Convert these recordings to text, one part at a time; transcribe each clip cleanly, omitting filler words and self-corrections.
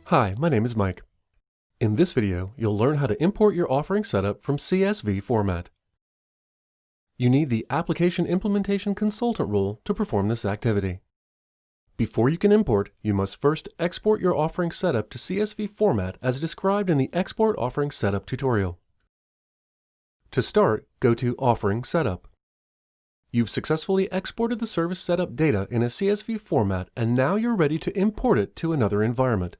Hi, my name is Mike. In this video, you'll learn how to import your offering setup from CSV format. You need the Application Implementation Consultant role to perform this activity. Before you can import, you must first export your offering setup to CSV format as described in the Export Offering Setup tutorial. To start, go to Offering Setup. You've successfully exported the service setup data in a CSV format, and now you're ready to import it to another environment.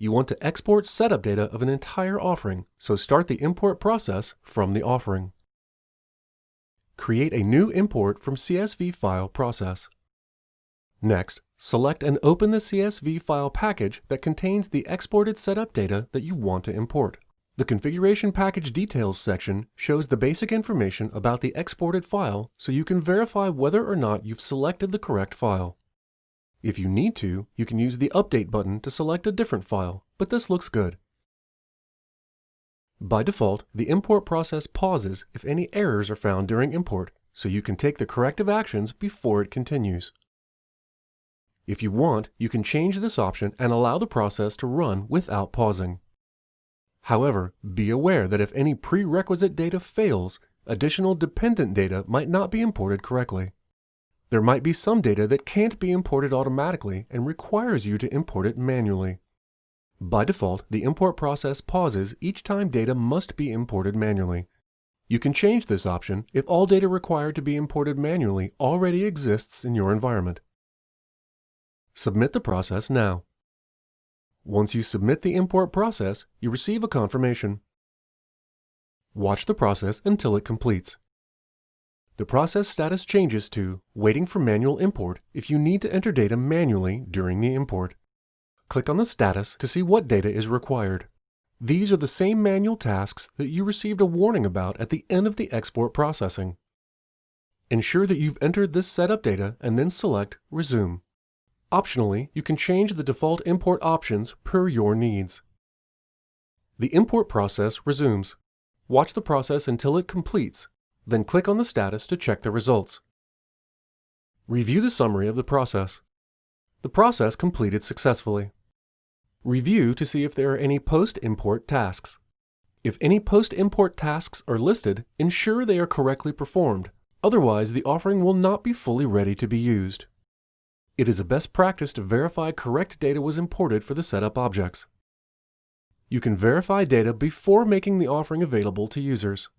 You want to export setup data of an entire offering, so start the import process from the offering. Create a new import from CSV file process. Next, select and open the CSV file package that contains the exported setup data that you want to import. The Configuration Package Details section shows the basic information about the exported file so you can verify whether or not you've selected the correct file. If you need to, you can use the Update button to select a different file, but this looks good. By default, the import process pauses if any errors are found during import, so you can take the corrective actions before it continues. If you want, you can change this option and allow the process to run without pausing. However, be aware that if any prerequisite data fails, additional dependent data might not be imported correctly. There might be some data that can't be imported automatically and requires you to import it manually. By default, the import process pauses each time data must be imported manually. You can change this option if all data required to be imported manually already exists in your environment. Submit the process now. Once you submit the import process, you receive a confirmation. Watch the process until it completes. The process status changes to Waiting for manual import if you need to enter data manually during the import. Click on the status to see what data is required. These are the same manual tasks that you received a warning about at the end of the export processing. Ensure that you've entered this setup data and then select Resume. Optionally, you can change the default import options per your needs. The import process resumes. Watch the process until it completes. Then click on the status to check the results. Review the summary of the process. The process completed successfully. Review to see if there are any post-import tasks. If any post-import tasks are listed, ensure they are correctly performed. Otherwise, the offering will not be fully ready to be used. It is a best practice to verify correct data was imported for the setup objects. You can verify data before making the offering available to users.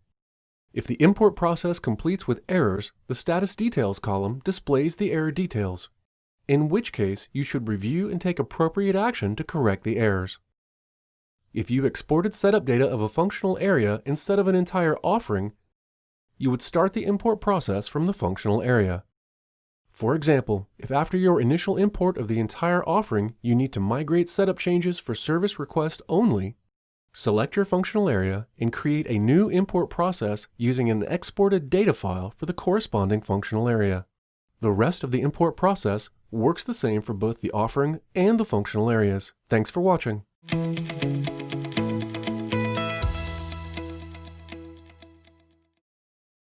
If the import process completes with errors, the Status Details column displays the error details, in which case you should review and take appropriate action to correct the errors. If you've exported setup data of a functional area instead of an entire offering, you would start the import process from the functional area. For example, if after your initial import of the entire offering you need to migrate setup changes for service request only, select your functional area and create a new import process using an exported data file for the corresponding functional area. The rest of the import process works the same for both the offering and the functional areas. Thanks for watching.